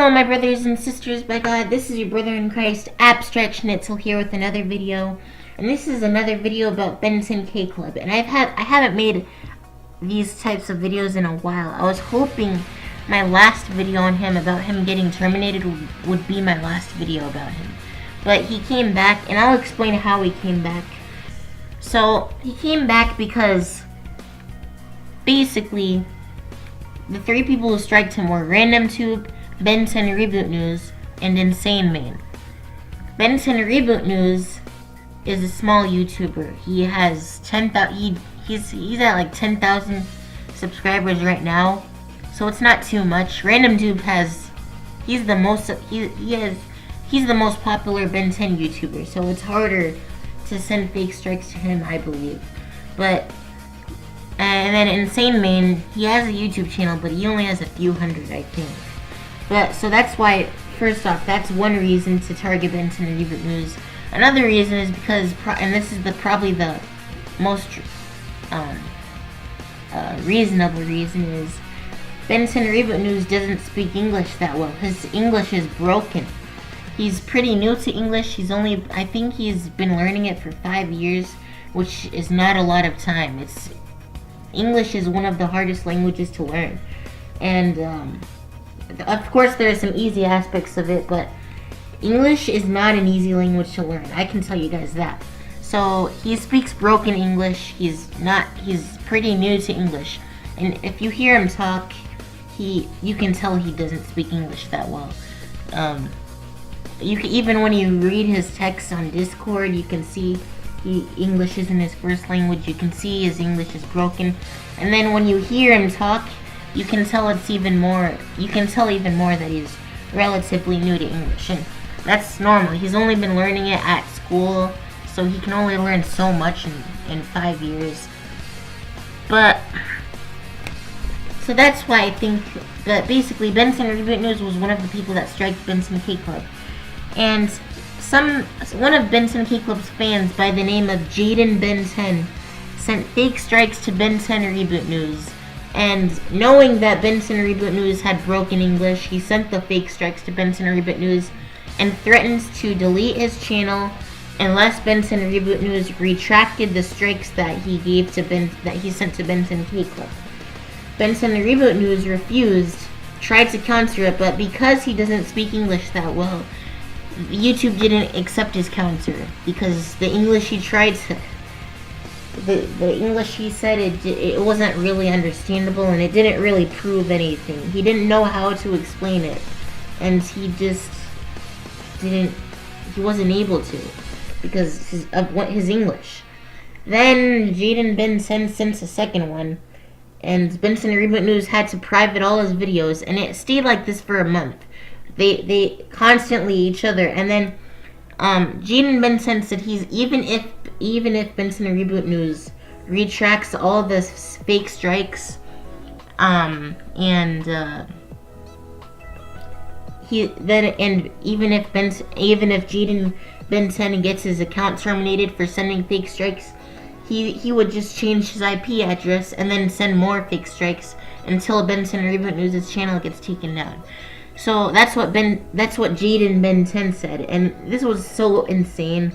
Hello my brothers and sisters by God, this is your brother in Christ, Abstract Schnitzel here with another video. And this is another video about Benson K Club. And I haven't made these types of videos in a while. I was hoping my last video on him about him getting terminated would be my last video about him. But he came back, and I'll explain how he came back. So, he came back because basically the three people who striked him were RandomTube, Benson Reboot News, and Insane Main. Benson Reboot News is a small YouTuber. He has 10,000. He's at like 10,000 subscribers right now, so it's not too much. RandomTube has he's the most popular Ben 10 YouTuber, so it's harder to send fake strikes to him, I believe. And then Insane Main, he has a YouTube channel, but he only has a few hundred, I think. So that's why, first off, that's one reason to target Benson Reboot News. Another reason is because, and this is probably the most reasonable reason, is Benson Reboot News doesn't speak English that well. His English is broken. He's pretty new to English. I think he's been learning it for 5 years, which is not a lot of time. English is one of the hardest languages to learn. And, of course, there are some easy aspects of it, but English is not an easy language to learn. I can tell you guys that. So, he speaks broken English. He's pretty new to English. And if you hear him talk, you can tell he doesn't speak English that well. Even when you read his texts on Discord, you can see English isn't his first language. You can see his English is broken. And then when you hear him talk, you can tell even more that he's relatively new to English. And that's normal. He's only been learning it at school, so he can only learn so much in 5 years. So that's why I think that basically Benson Reboot News was one of the people that striked Benson K Club. And one of Benson K Club's fans by the name of Jaden Ben 10 sent fake strikes to Benson Reboot News. And knowing that Benson Reboot News had broken English, he sent the fake strikes to Benson Reboot News and threatens to delete his channel unless Benson Reboot News retracted the strikes that he sent to Benson K Club. Benson Reboot News refused, tried to counter it, but because he doesn't speak English that well, YouTube didn't accept his counter, because the English he tried to, the English he said, it wasn't really understandable, and it didn't really prove anything. He didn't know how to explain it, and he wasn't able to, because of his English. Then Jaden Ben sent a second one, and Benson Reboot News had to private all his videos, and it stayed like this for a month. They constantly each other, and then Jaden Benson said even if Benson Reboot News retracts all the fake strikes, even if Jaden Benson gets his account terminated for sending fake strikes, he would just change his IP address and then send more fake strikes until Benson Reboot News' channel gets taken down. So that's what Jaden Ben 10 said, and this was so insane.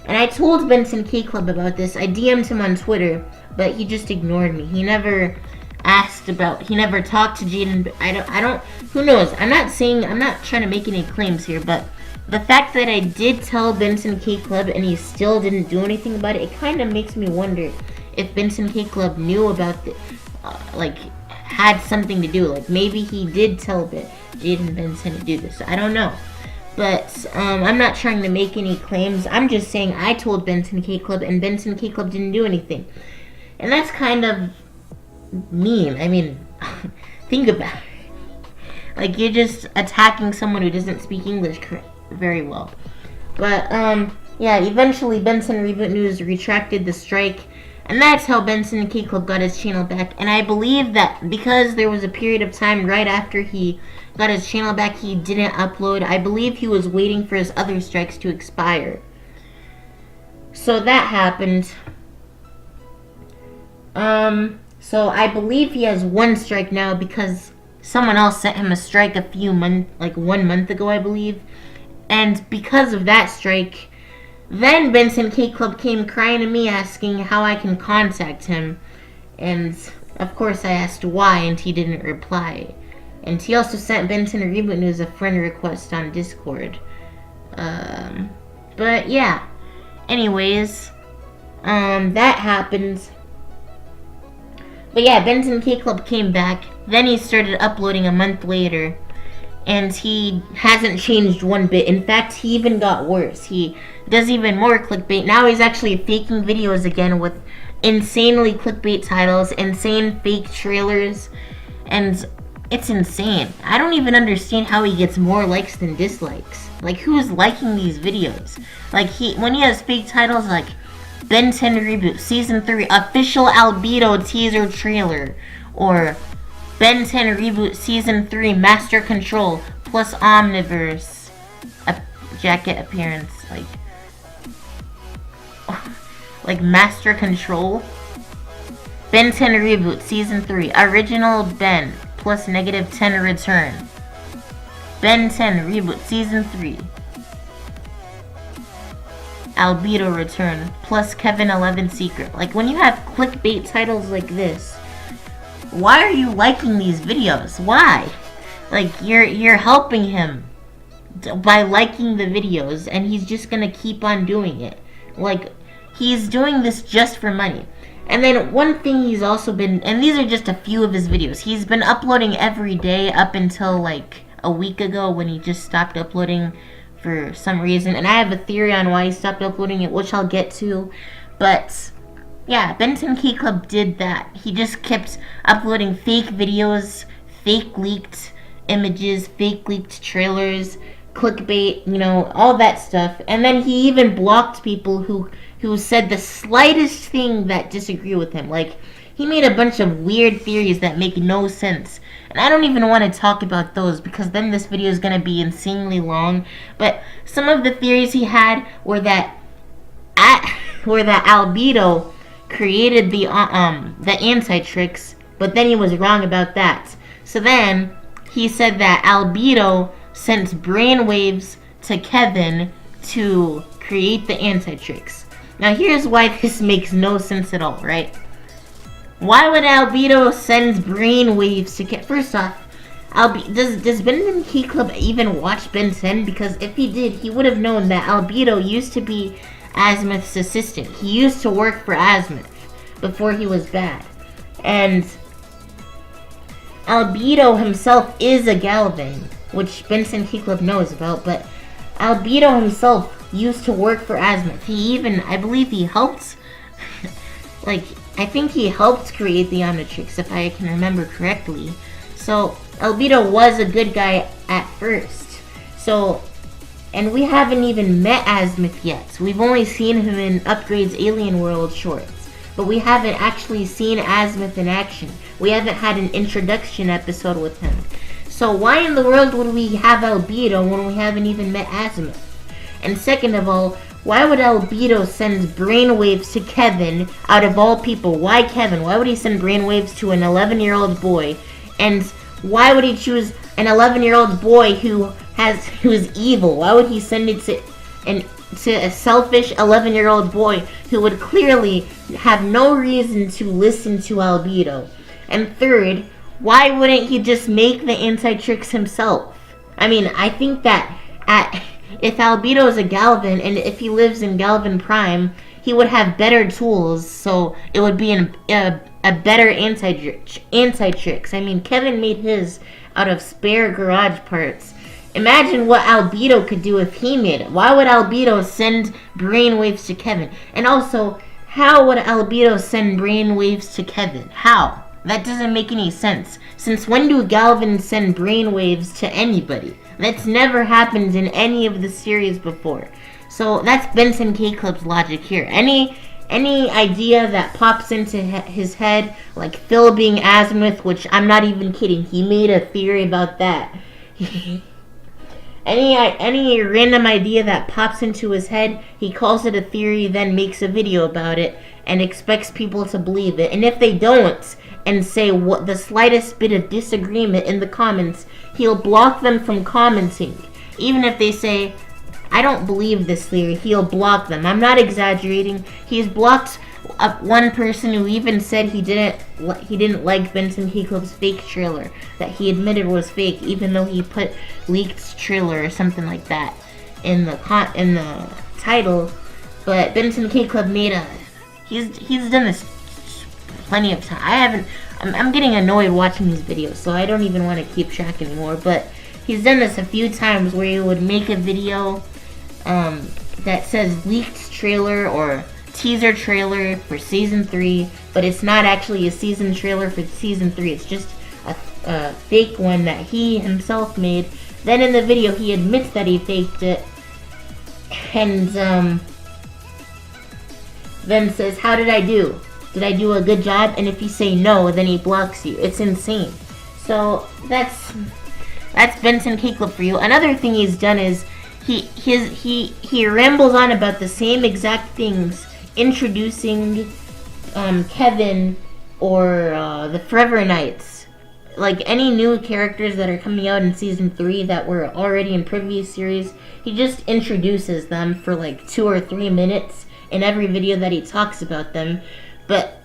And I told Benson K Club about this. I DM'd him on Twitter, but he just ignored me. He never talked to Jaden. I don't. Who knows? I'm not trying to make any claims here, but the fact that I did tell Benson K Club and he still didn't do anything about it kind of makes me wonder if Benson K Club knew about had something to do. Like, maybe he did tell Jaden Benson to do this. I don't know. But I'm not trying to make any claims. I'm just saying I told Benson K Club and Benson K Club didn't do anything. And that's kind of mean. I mean, think about it. Like, you're just attacking someone who doesn't speak English very well. But, yeah, eventually Benson Reboot News retracted the strike. And that's how Benson K Club got his channel back. And I believe that because there was a period of time right after he got his channel back, he didn't upload. I believe he was waiting for his other strikes to expire. So that happened. So I believe he has one strike now because someone else sent him a strike like 1 month ago, I believe. And because of that strike, then Benson K Club came crying to me asking how I can contact him. And of course I asked why, and he didn't reply. And he also sent Benson Reboot News a friend request on Discord. But yeah. Anyways, that happened. But yeah, Benson K Club came back. Then he started uploading a month later. And he hasn't changed one bit. In fact, he even got worse. He does even more clickbait. Now he's actually faking videos again with insanely clickbait titles, insane fake trailers, and it's insane. I don't even understand how he gets more likes than dislikes. Like, who's liking these videos? Like, when he has fake titles like Ben 10 Reboot Season 3 Official Albedo Teaser Trailer, or Ben 10 Reboot Season 3 Master Control plus Omniverse jacket appearance, like Master Control. Ben 10 Reboot Season 3 Original Ben plus -10 return. Ben 10 Reboot Season 3 Albedo return plus Kevin 11 secret. Like, when you have clickbait titles like this, why are you liking these videos? Why? Like, you're helping him by liking the videos, and he's just gonna keep on doing it. Like, he's doing this just for money. And then one thing he's also been, and these are just a few of his videos, he's been uploading every day up until like a week ago when he just stopped uploading for some reason. And I have a theory on why he stopped uploading it, which I'll get to. But yeah, Benson Key Club did that. He just kept uploading fake videos, fake leaked images, fake leaked trailers, clickbait, all that stuff. And then he even blocked people who said the slightest thing that disagree with him. Like, he made a bunch of weird theories that make no sense. And I don't even want to talk about those because then this video is going to be insanely long. But some of the theories he had were that Albedo created the anti-tricks, but then he was wrong about that. So then he said that Albedo sent brainwaves to Kevin to create the anti-tricks. Now here's why this makes no sense at all, right? Why would Albedo send brainwaves to Kevin? First off, does Ben Key Club even watch Ben 10? Because if he did, he would have known that Albedo used to be Azimuth's assistant. He used to work for Azimuth before he was bad. And Albedo himself is a Galvin, which Benson Key Club knows about, but Albedo himself used to work for Azimuth. He even, I believe he helped, I think he helped create the Omnitrix, if I can remember correctly. So, Albedo was a good guy at first. So, and we haven't even met Azimuth yet. We've only seen him in Upgrade's Alien World shorts. But we haven't actually seen Azimuth in action. We haven't had an introduction episode with him. So why in the world would we have Albedo when we haven't even met Azimuth? And second of all, why would Albedo send brainwaves to Kevin out of all people? Why Kevin? Why would he send brainwaves to an 11-year-old boy? And why would he choose an 11-year-old boy who is evil? Why would he send it to a selfish 11-year-old boy who would clearly have no reason to listen to Albedo? And third, why wouldn't he just make the anti-tricks himself? I mean, I think that if Albedo is a Galvin, and if he lives in Galvin Prime, he would have better tools, so it would be a better anti-tricks. I mean, Kevin made his out of spare garage parts. Imagine what Albedo could do if he made it. Why would Albedo send brainwaves to Kevin? And also, how would Albedo send brainwaves to Kevin? How? That doesn't make any sense. Since when do Galvin send brainwaves to anybody? That's never happened in any of the series before. So that's Benson K Club's logic here. Any idea that pops into his head, like Phil being Azimuth, which I'm not even kidding, he made a theory about that. Any random idea that pops into his head, he calls it a theory, then makes a video about it, and expects people to believe it. And if they don't, and say what the slightest bit of disagreement in the comments, he'll block them from commenting. Even if they say, I don't believe this theory, he'll block them. I'm not exaggerating. He's blocked one person who even said he didn't like Benson Keyclub's fake trailer that he admitted was fake, even though he put leaked trailer or something like that in the title. But Benson Keyclub made he's done this plenty of time. I'm getting annoyed watching these videos, so I don't even want to keep track anymore. But he's done this a few times where he would make a video that says leaked trailer or teaser trailer for season 3, but it's not actually a season trailer for season 3. It's just a fake one that he himself made. Then in the video he admits that he faked it, and then says, how did I do? Did I do a good job? And if you say no, then he blocks you. It's insane. So that's Benson Keyclub for you. Another thing he's done is he rambles on about the same exact things, introducing Kevin or the Forever Knights, like any new characters that are coming out in season 3 that were already in previous series. He just introduces them for like 2 or 3 minutes in every video that he talks about them.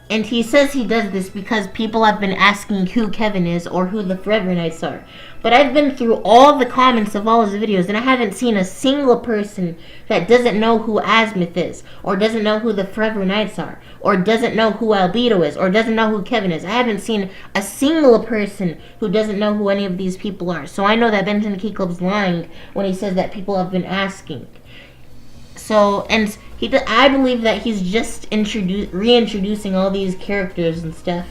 And he says he does this because people have been asking who Kevin is or who the Forever Knights are. But I've been through all the comments of all his videos, and I haven't seen a single person that doesn't know who Azimuth is, or doesn't know who the Forever Knights are, or doesn't know who Albedo is, or doesn't know who Kevin is. I haven't seen a single person who doesn't know who any of these people are. So I know that Benson Keyclub's lying when he says that people have been asking. So, and I believe that he's just reintroducing all these characters and stuff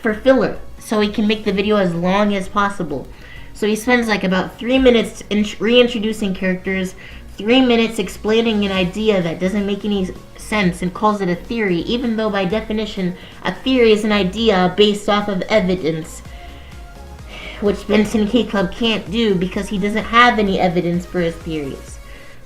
for filler, so he can make the video as long as possible. So he spends like about 3 minutes reintroducing characters, 3 minutes explaining an idea that doesn't make any sense, and calls it a theory, even though by definition a theory is an idea based off of evidence, which Benson Keyclub can't do because he doesn't have any evidence for his theories.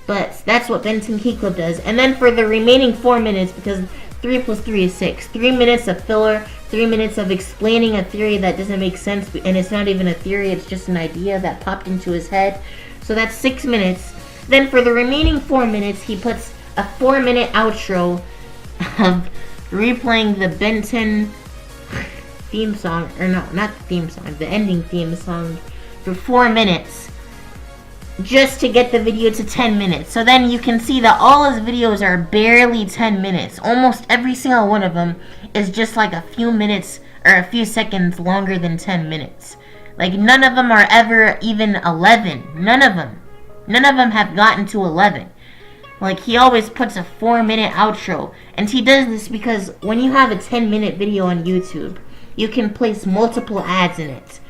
But that's what Benson Keyclub does. And then for the remaining 4 minutes, because 3 plus 3 is 6, 3 minutes of filler, 3 minutes of explaining a theory that doesn't make sense, and it's not even a theory, it's just an idea that popped into his head. So that's 6 minutes. Then for the remaining 4 minutes, he puts a 4-minute outro of replaying the Benton theme song, or no, not the theme song, the ending theme song for 4 minutes. Just to get the video to 10 minutes. So then you can see that all his videos are barely 10 minutes. Almost every single one of them is just like a few minutes or a few seconds longer than 10 minutes. Like none of them are ever even 11. None of them have gotten to 11. Like he always puts a 4-minute outro. And he does this because when you have a 10-minute video on YouTube, you can place multiple ads in it.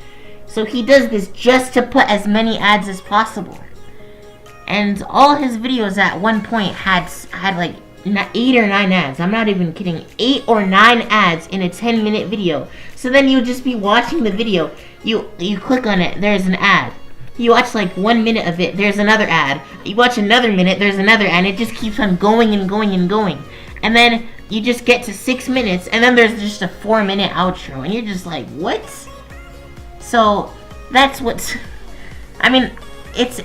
So he does this just to put as many ads as possible. And all his videos at one point had like 8 or 9 ads. I'm not even kidding. 8 or 9 ads in a 10-minute video. So then you just be watching the video. You click on it, there's an ad. You watch like 1 minute of it, there's another ad. You watch another minute, there's another ad. It just keeps on going and going and going. And then you just get to 6 minutes, and then there's just a 4-minute outro. And you're just like, what? So that's what's, I mean, it's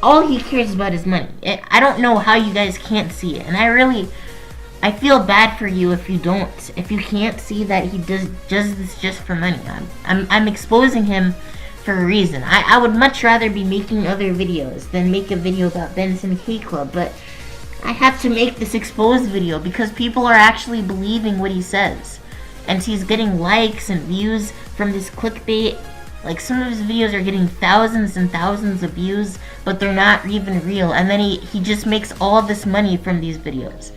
all he cares about is money. I don't know how you guys can't see it, and I feel bad for you if you can't see that he does this just for money. I'm exposing him for a reason. I would much rather be making other videos than make a video about Benson Keyclub, but I have to make this exposed video because people are actually believing what he says. And he's getting likes and views from this clickbait. Like some of his videos are getting thousands and thousands of views, but they're not even real. And then he just makes all this money from these videos.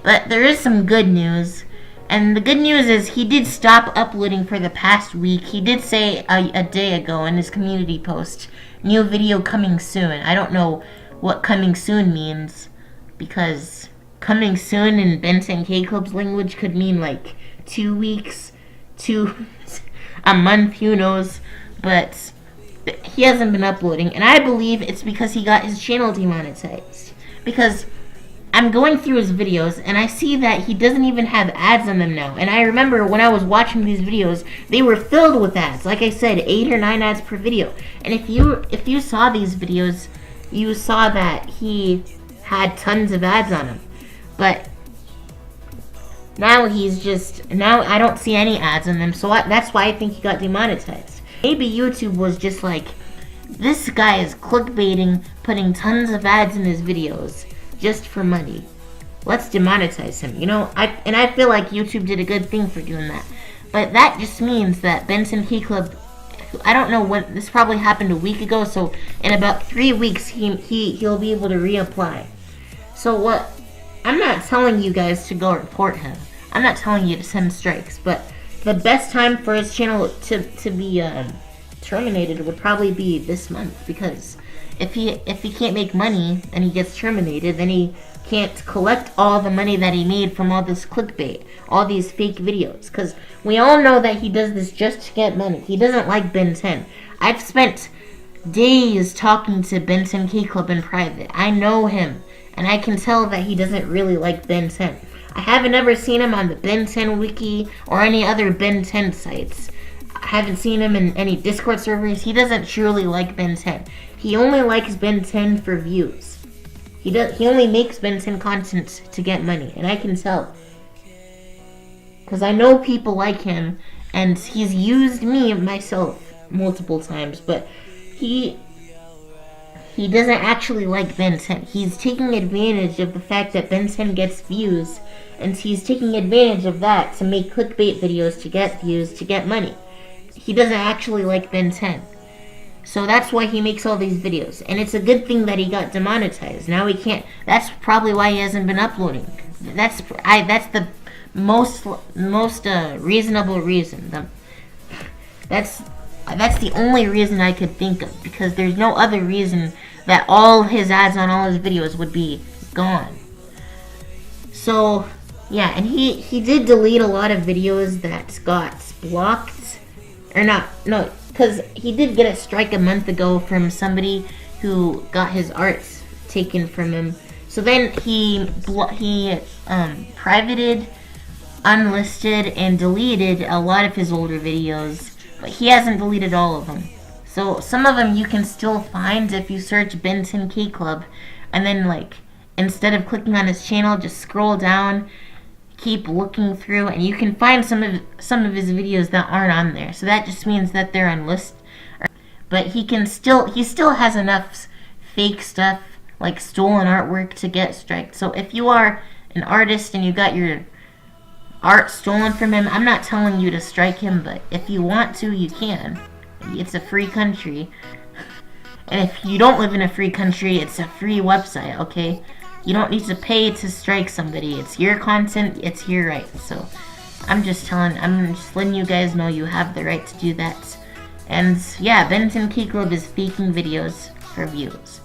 But there is some good news. And the good news is he did stop uploading for the past week. He did say a day ago in his community post, new video coming soon. I don't know what coming soon means, because coming soon in Benson Keyclub's language could mean like 2 weeks, a month, who knows. But he hasn't been uploading, and I believe it's because he got his channel demonetized. Because I'm going through his videos, and I see that he doesn't even have ads on them now. And I remember when I was watching these videos, they were filled with ads. Like I said, 8 or 9 ads per video. And if you saw these videos, you saw that he had tons of ads on him. But now now I don't see any ads on them, so that's why I think he got demonetized. Maybe YouTube was just like, this guy is clickbaiting, putting tons of ads in his videos just for money. Let's demonetize him. You know, I feel like YouTube did a good thing for doing that. But that just means that Benson Key Club, I don't know when, this probably happened a week ago, so in about 3 weeks he'll be able to reapply. So what, I'm not telling you guys to go report him. I'm not telling you to send strikes, but the best time for his channel to be terminated would probably be this month, because if he can't make money and he gets terminated, then he can't collect all the money that he made from all this clickbait, all these fake videos. Because we all know that he does this just to get money. He doesn't like Ben 10. I've spent days talking to Benson K Club in private. I know him, and I can tell that he doesn't really like Ben 10. I haven't ever seen him on the Ben 10 wiki or any other Ben 10 sites. I haven't seen him in any Discord servers. He doesn't truly like Ben 10. He only likes Ben 10 for views. He only makes Ben 10 content to get money, and I can tell. Because I know people like him, and he's used me myself multiple times, but he doesn't actually like Ben 10. He's taking advantage of the fact that Ben 10 gets views, and he's taking advantage of that to make clickbait videos to get views, to get money. He doesn't actually like Ben 10. So that's why he makes all these videos. And it's a good thing that he got demonetized. Now he can't. That's probably why he hasn't been uploading. That's the most reasonable reason. That's the only reason I could think of, because there's no other reason that all his ads on all his videos would be gone. So yeah, and he did delete a lot of videos that got blocked, or not, no, because he did get a strike a month ago from somebody who got his art taken from him. So then he privated, unlisted, and deleted a lot of his older videos, but he hasn't deleted all of them. So some of them you can still find if you search Benson K Club, and then like instead of clicking on his channel, just scroll down, keep looking through, and you can find some of his videos that aren't on there. So that just means that they're unlisted. But he still has enough fake stuff, like stolen artwork, to get striked. So if you are an artist and you got your art stolen from him, I'm not telling you to strike him, but if you want to, you can. It's a free country. And if you don't live in a free country, it's a free website, okay? You don't need to pay to strike somebody. It's your content, it's your right. So I'm just letting you guys know you have the right to do that. And yeah, Benson K Club is faking videos for views.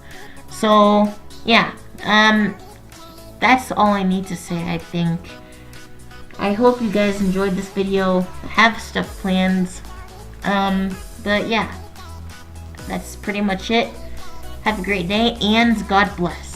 So yeah, that's all I need to say, I think. I hope you guys enjoyed this video. I have stuff planned. But yeah, that's pretty much it. Have a great day, and God bless.